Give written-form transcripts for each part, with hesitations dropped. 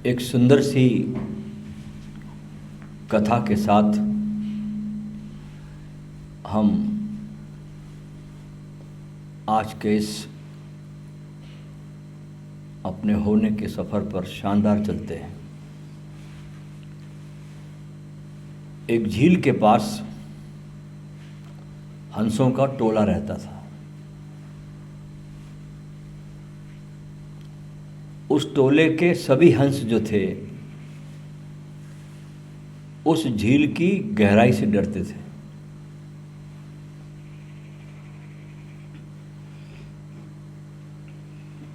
एक सुंदर सी कथा के साथ हम आज के इस अपने होने के सफ़र पर शानदार चलते हैं। एक झील के पास हंसों का टोला रहता था। उस टोले के सभी हंस जो थे उस झील की गहराई से डरते थे।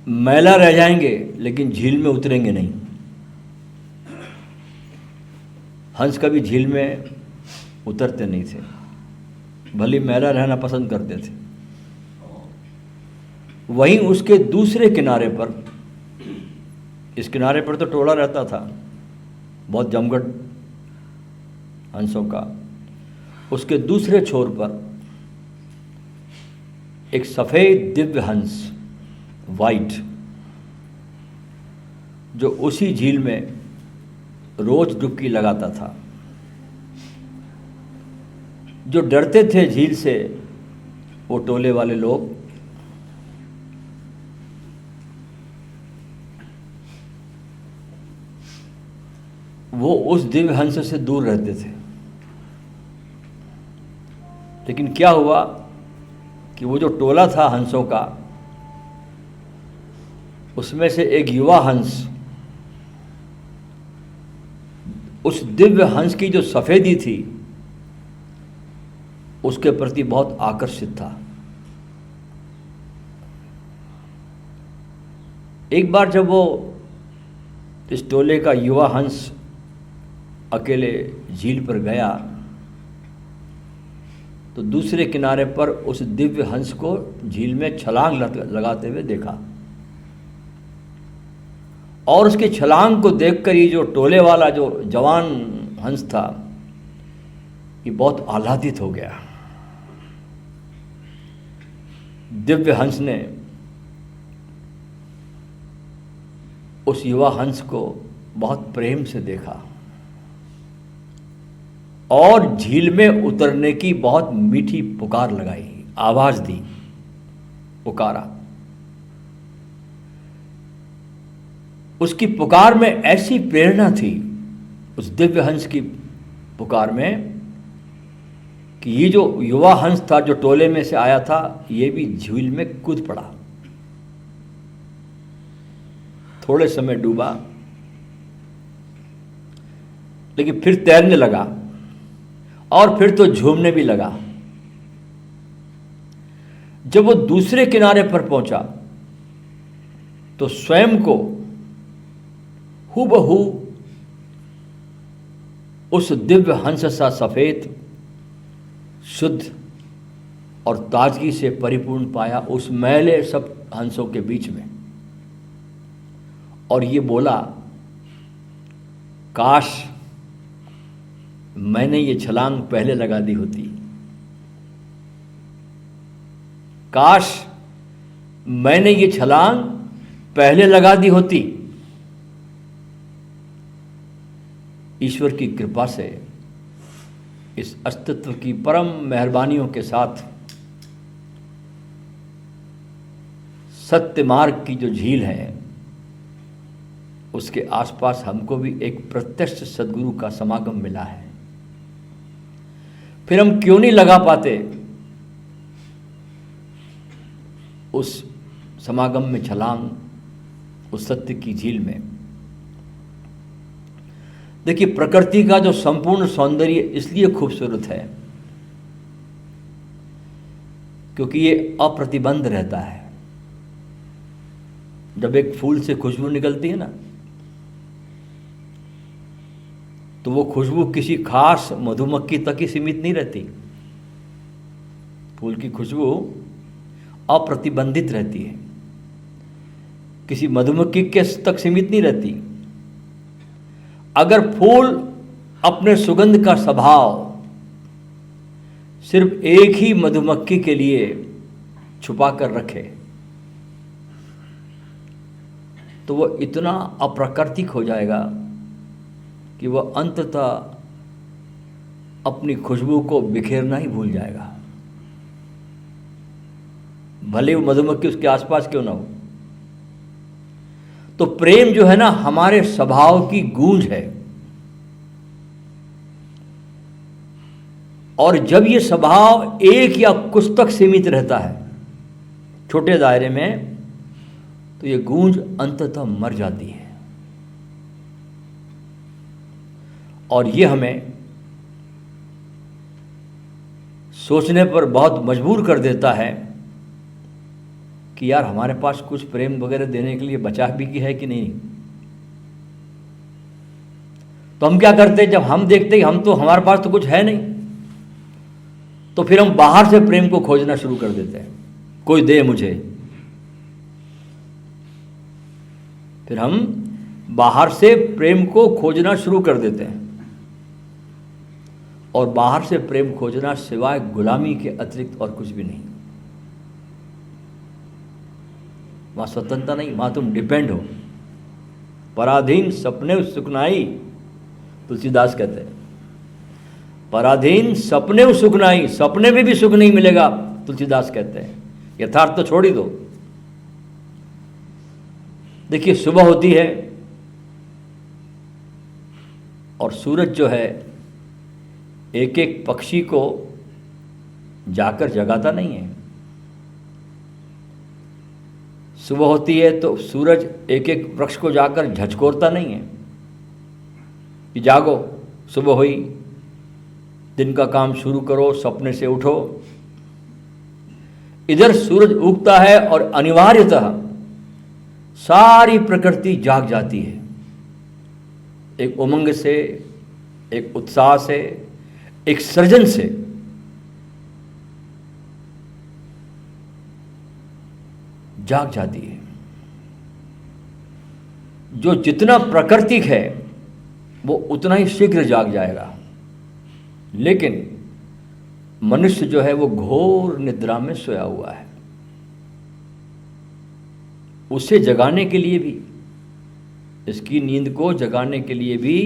मैला रह जाएंगे लेकिन झील में उतरेंगे नहीं। हंस कभी झील में उतरते नहीं थे, भले मैला रहना पसंद करते थे। वहीं उसके दूसरे किनारे पर, इस किनारे पर तो टोला रहता था, बहुत जमघट हंसों का। उसके दूसरे छोर पर एक सफ़ेद दिव्य हंस, वाइट, जो उसी झील में रोज डुबकी लगाता था। जो डरते थे झील से वो टोले वाले लोग, वो उस दिव्य हंस से दूर रहते थे। लेकिन क्या हुआ कि वो जो टोला था हंसों का, उसमें से एक युवा हंस उस दिव्य हंस की जो सफ़ेदी थी उसके प्रति बहुत आकर्षित था। एक बार जब वो इस टोले का युवा हंस अकेले झील पर गया तो दूसरे किनारे पर उस दिव्य हंस को झील में छलांग लगाते हुए देखा। और उसके छलांग को देखकर ये जो टोले वाला जो जवान हंस था ये बहुत आह्लादित हो गया। दिव्य हंस ने उस युवा हंस को बहुत प्रेम से देखा और झील में उतरने की बहुत मीठी पुकार लगाई, आवाज़ दी, पुकारा। उसकी पुकार में ऐसी प्रेरणा थी, उस दिव्य हंस की पुकार में, कि ये जो युवा हंस था जो टोले में से आया था ये भी झील में कूद पड़ा। थोड़े समय डूबा लेकिन फिर तैरने लगा और फिर तो झूमने भी लगा। जब वो दूसरे किनारे पर पहुंचा तो स्वयं को हूबहू उस दिव्य हंस सा सफ़ेद, शुद्ध और ताजगी से परिपूर्ण पाया उस मैले सब हंसों के बीच में। और ये बोला, काश मैंने ये छलांग पहले लगा दी होती, काश मैंने ये छलांग पहले लगा दी होती। ईश्वर की कृपा से, इस अस्तित्व की परम मेहरबानियों के साथ सत्य मार्ग की जो झील है उसके आसपास हमको भी एक प्रत्यक्ष सद्गुरु का समागम मिला है। फिर हम क्यों नहीं लगा पाते उस समागम में छलांग, उस सत्य की झील में। देखिए, प्रकृति का जो संपूर्ण सौंदर्य इसलिए खूबसूरत है क्योंकि ये अप्रतिबंध रहता है। जब एक फूल से खुशबू निकलती है ना, तो वो खुशबू किसी खास मधुमक्खी तक ही सीमित नहीं रहती। फूल की खुशबू अप्रतिबंधित रहती है, किसी मधुमक्खी के तक सीमित नहीं रहती। अगर फूल अपने सुगंध का स्वभाव सिर्फ एक ही मधुमक्खी के लिए छुपा कर रखे तो वो इतना अप्राकृतिक हो जाएगा कि वह अंततः अपनी खुशबू को बिखेरना ही भूल जाएगा, भले वो मधुमक्खी उसके आसपास क्यों ना हो। तो प्रेम जो है ना, हमारे स्वभाव की गूंज है, और जब ये स्वभाव एक या कुछ तक सीमित रहता है, छोटे दायरे में, तो ये गूंज अंततः मर जाती है। और ये हमें सोचने पर बहुत मजबूर कर देता है कि यार हमारे पास कुछ प्रेम वगैरह देने के लिए बचा भी की है कि नहीं। तो हम क्या करते हैं, जब हम देखते हैं हम तो हमारे पास तो कुछ है नहीं, तो फिर हम बाहर से प्रेम को खोजना शुरू कर देते हैं, कोई दे मुझे। फिर हम बाहर से प्रेम को खोजना शुरू कर देते हैं, और बाहर से प्रेम खोजना सिवाय गुलामी के अतिरिक्त और कुछ भी नहीं। वहां स्वतंत्रता नहीं, वहां तुम डिपेंड हो। पराधीन सपने सुखनाई, तुलसीदास कहते हैं, पराधीन सपने सुखनाई, सपने में भी सुख नहीं मिलेगा, तुलसीदास कहते हैं, यथार्थ तो छोड़ ही दो। देखिए, सुबह होती है और सूरज जो है एक एक पक्षी को जाकर जगाता नहीं है। सुबह होती है तो सूरज एक एक वृक्ष को जाकर झचकोरता नहीं है कि जागो, सुबह हुई, दिन का काम शुरू करो, सपने से उठो। इधर सूरज उगता है और अनिवार्यतः सारी प्रकृति जाग जाती है, एक उमंग से, एक उत्साह से, एक सृजन से। जाग जाती है। जो जितना प्राकृतिक है वो उतना ही शीघ्र जाग जाएगा, लेकिन मनुष्य जो है वो घोर निद्रा में सोया हुआ है। उसे जगाने के लिए भी, इसकी नींद को जगाने के लिए भी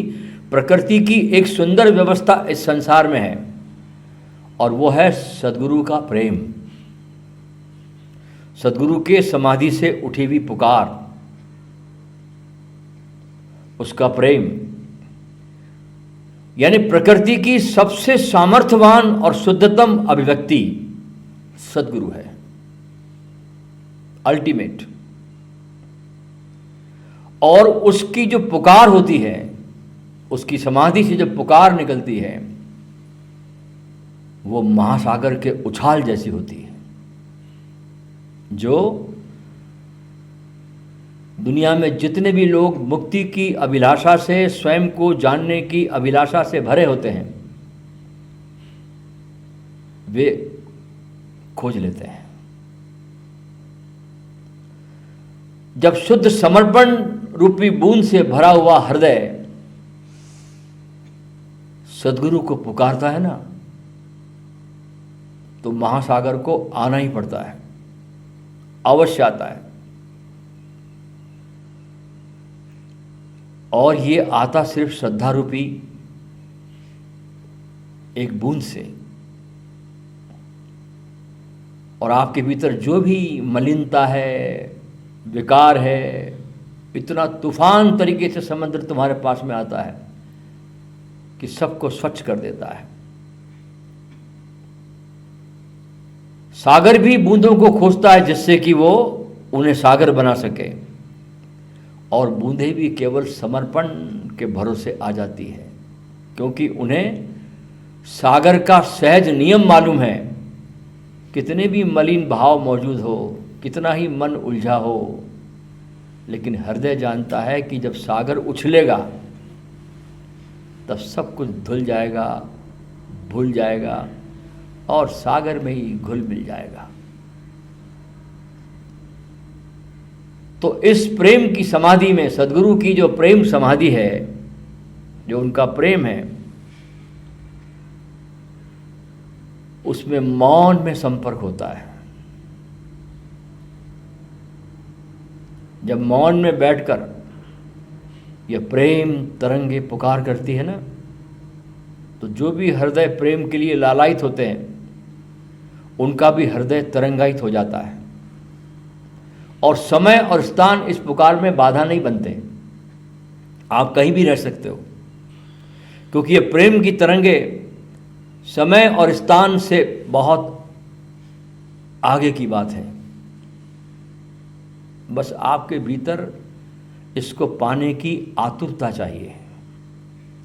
प्रकृति की एक सुंदर व्यवस्था इस संसार में है, और वो है सद्गुरु का प्रेम, सद्गुरु के समाधि से उठी हुई पुकार, उसका प्रेम। यानी प्रकृति की सबसे सामर्थ्यवान और शुद्धतम अभिव्यक्ति सद्गुरु है, अल्टीमेट। और उसकी जो पुकार होती है, उसकी समाधि से जब पुकार निकलती है, वो महासागर के उछाल जैसी होती है, जो दुनिया में जितने भी लोग मुक्ति की अभिलाषा से, स्वयं को जानने की अभिलाषा से भरे होते हैं, वे खोज लेते हैं। जब शुद्ध समर्पण रूपी बूंद से भरा हुआ हृदय सद्गुरु को पुकारता है ना, तो महासागर को आना ही पड़ता है, अवश्य आता है। और ये आता सिर्फ श्रद्धा रूपी एक बूंद से। और आपके भीतर जो भी मलिनता है, विकार है, इतना तूफान तरीके से समुद्र तुम्हारे पास में आता है कि सबको स्वच्छ कर देता है। सागर भी बूंदों को खोजता है जिससे कि वो उन्हें सागर बना सके, और बूंदें भी केवल समर्पण के भरोसे आ जाती है, क्योंकि उन्हें सागर का सहज नियम मालूम है। कितने भी मलिन भाव मौजूद हो, कितना ही मन उलझा हो, लेकिन हृदय जानता है कि जब सागर उछलेगा तब सब कुछ धुल जाएगा, भूल जाएगा, और सागर में ही घुल मिल जाएगा। तो इस प्रेम की समाधि में, सद्गुरु की जो प्रेम समाधि है, जो उनका प्रेम है, उसमें मौन में संपर्क होता है। जब मौन में बैठकर यह प्रेम तरंगे पुकार करती है ना, तो जो भी हृदय प्रेम के लिए लालायित होते हैं उनका भी हृदय तरंगायित हो जाता है, और समय और स्थान इस पुकार में बाधा नहीं बनते। आप कहीं भी रह सकते हो, क्योंकि ये प्रेम की तरंगे समय और स्थान से बहुत आगे की बात है। बस आपके भीतर इसको पाने की आतुरता चाहिए,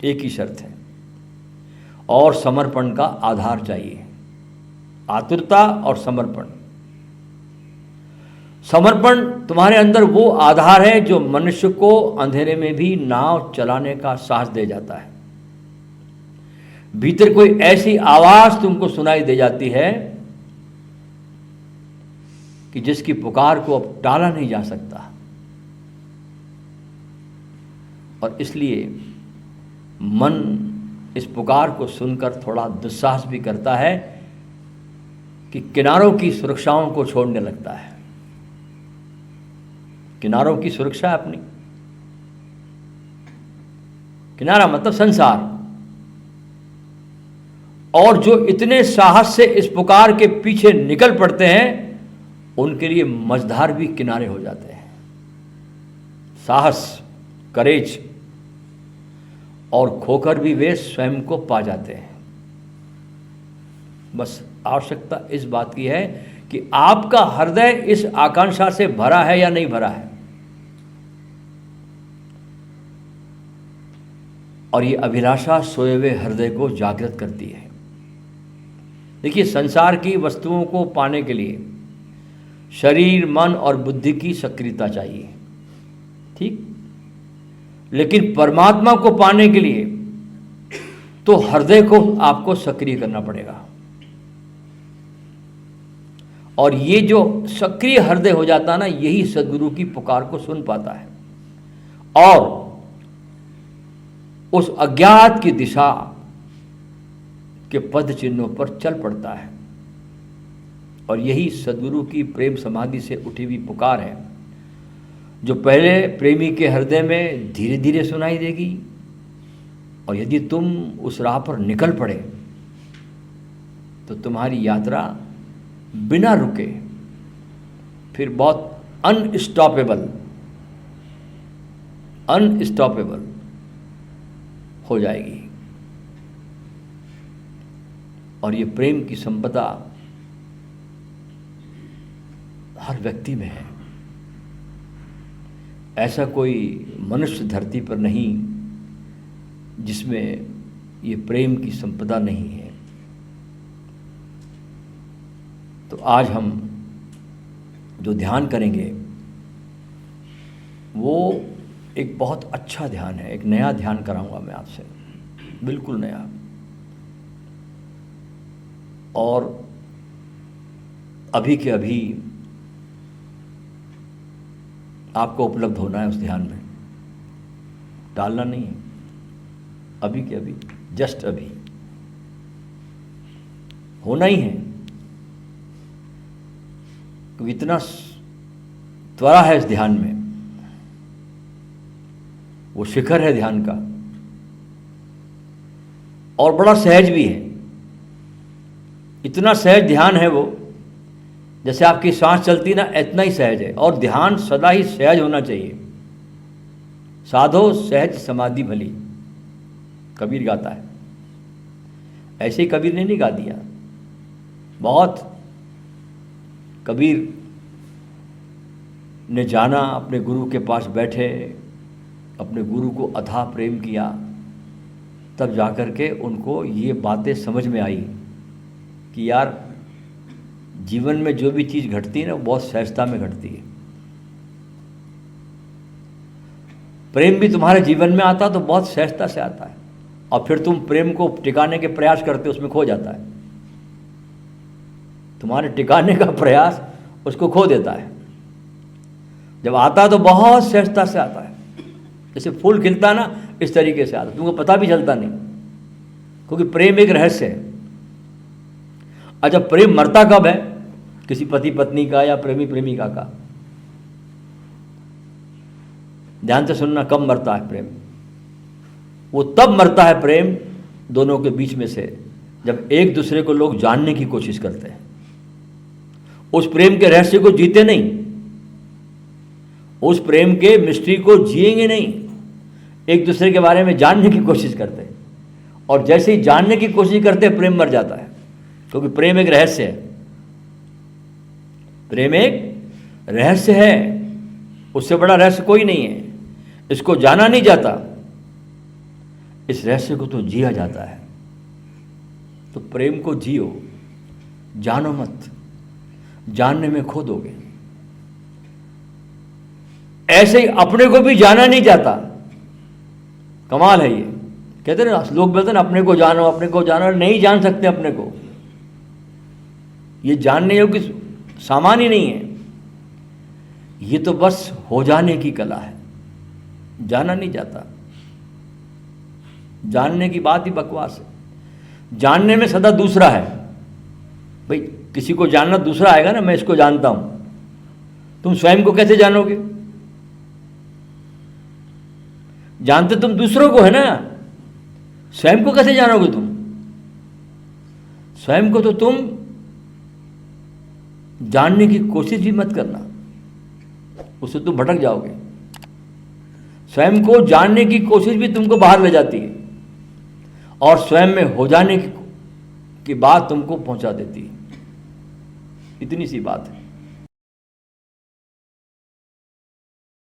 एक ही शर्त है, और समर्पण का आधार चाहिए। आतुरता और समर्पण। समर्पण तुम्हारे अंदर वो आधार है जो मनुष्य को अंधेरे में भी नाव चलाने का साहस दे जाता है। भीतर कोई ऐसी आवाज तुमको सुनाई दे जाती है कि जिसकी पुकार को अब टाला नहीं जा सकता, और इसलिए मन इस पुकार को सुनकर थोड़ा दुस्साहस भी करता है कि किनारों की सुरक्षाओं को छोड़ने लगता है। किनारों की सुरक्षा अपनी, किनारा मतलब संसार, और जो इतने साहस से इस पुकार के पीछे निकल पड़ते हैं उनके लिए मझधार भी किनारे हो जाते हैं। साहस, करेज, और खोकर भी वे स्वयं को पा जाते हैं। बस आवश्यकता इस बात की है कि आपका हृदय इस आकांक्षा से भरा है या नहीं भरा है। और ये अभिलाषा सोए हुए हृदय को जागृत करती है। देखिए, संसार की वस्तुओं को पाने के लिए शरीर, मन और बुद्धि की सक्रियता चाहिए, ठीक। लेकिन परमात्मा को पाने के लिए तो हृदय को आपको सक्रिय करना पड़ेगा, और ये जो सक्रिय हृदय हो जाता है ना, यही सद्गुरु की पुकार को सुन पाता है और उस अज्ञात की दिशा के पद चिन्हों पर चल पड़ता है। और यही सद्गुरु की प्रेम समाधि से उठी हुई पुकार है, जो पहले प्रेमी के हृदय में धीरे धीरे सुनाई देगी, और यदि तुम उस राह पर निकल पड़े तो तुम्हारी यात्रा बिना रुके फिर बहुत अनस्टॉपेबल हो जाएगी। और ये प्रेम की संपदा हर व्यक्ति में है। ऐसा कोई मनुष्य धरती पर नहीं जिसमें ये प्रेम की संपदा नहीं है। तो आज हम जो ध्यान करेंगे वो एक बहुत अच्छा ध्यान है, एक नया ध्यान कराऊंगा मैं आपसे, बिल्कुल नया, और अभी के अभी आपको उपलब्ध होना है उस ध्यान में, टालना नहीं है, अभी के अभी, जस्ट अभी होना ही है, क्योंकि इतना त्वरा है इस ध्यान में। वो शिखर है ध्यान का, और बड़ा सहज भी है। इतना सहज ध्यान है वो, जैसे आपकी सांस चलती ना, इतना ही सहज है। और ध्यान सदा ही सहज होना चाहिए। साधो सहज समाधि भली, कबीर गाता है। ऐसे ही कबीर ने नहीं गा दिया, बहुत कबीर ने जाना, अपने गुरु के पास बैठे, अपने गुरु को अथाह प्रेम किया, तब जाकर के उनको ये बातें समझ में आई कि यार जीवन में जो भी चीज़ घटती है ना, वो बहुत सहजता में घटती है। प्रेम भी तुम्हारे जीवन में आता तो बहुत सहजता से आता है, और फिर तुम प्रेम को टिकाने के प्रयास करते हो, उसमें खो जाता है। तुम्हारे टिकाने का प्रयास उसको खो देता है। जब आता तो बहुत सहजता से आता है, जैसे फूल खिलता ना, इस तरीके से आता, तुमको पता भी चलता नहीं, क्योंकि प्रेम एक रहस्य है। अच्छा, प्रेम मरता कब है? किसी पति पत्नी का या प्रेमी प्रेमिका का? ध्यान से सुनना, कब मरता है प्रेम? वो तब मरता है प्रेम दोनों के बीच में से जब एक दूसरे को लोग जानने की कोशिश करते हैं। उस प्रेम के रहस्य को जीते नहीं, उस प्रेम के मिस्ट्री को जिएंगे नहीं, एक दूसरे के बारे में जानने की कोशिश करते हैं। और जैसे ही जानने की कोशिश करते हैं प्रेम मर जाता है, क्योंकि प्रेम एक रहस्य है। प्रेम एक रहस्य है, उससे बड़ा रहस्य कोई नहीं है। इसको जाना नहीं जाता, इस रहस्य को तो जिया जाता है। तो प्रेम को जियो, जानो मत, जानने में खो दोगे। ऐसे ही अपने को भी जाना नहीं जाता। कमाल है ये। कहते ना लोग बोलते ना अपने को जानो, अपने को जानो, नहीं जान सकते अपने को। ये जानने योग्य सामान ही नहीं है, ये तो बस हो जाने की कला है, जाना नहीं जाता। जानने की बात ही बकवास है। जानने में सदा दूसरा है। भाई किसी को जानना दूसरा आएगा ना, मैं इसको जानता हूं, तुम स्वयं को कैसे जानोगे? जानते तुम दूसरों को है ना, स्वयं को कैसे जानोगे तुम? स्वयं को तो तुम जानने की कोशिश भी मत करना, उससे तुम भटक जाओगे। स्वयं को जानने की कोशिश भी तुमको बाहर ले जाती है और स्वयं में हो जाने की बात तुमको पहुंचा देती है। इतनी सी बात है।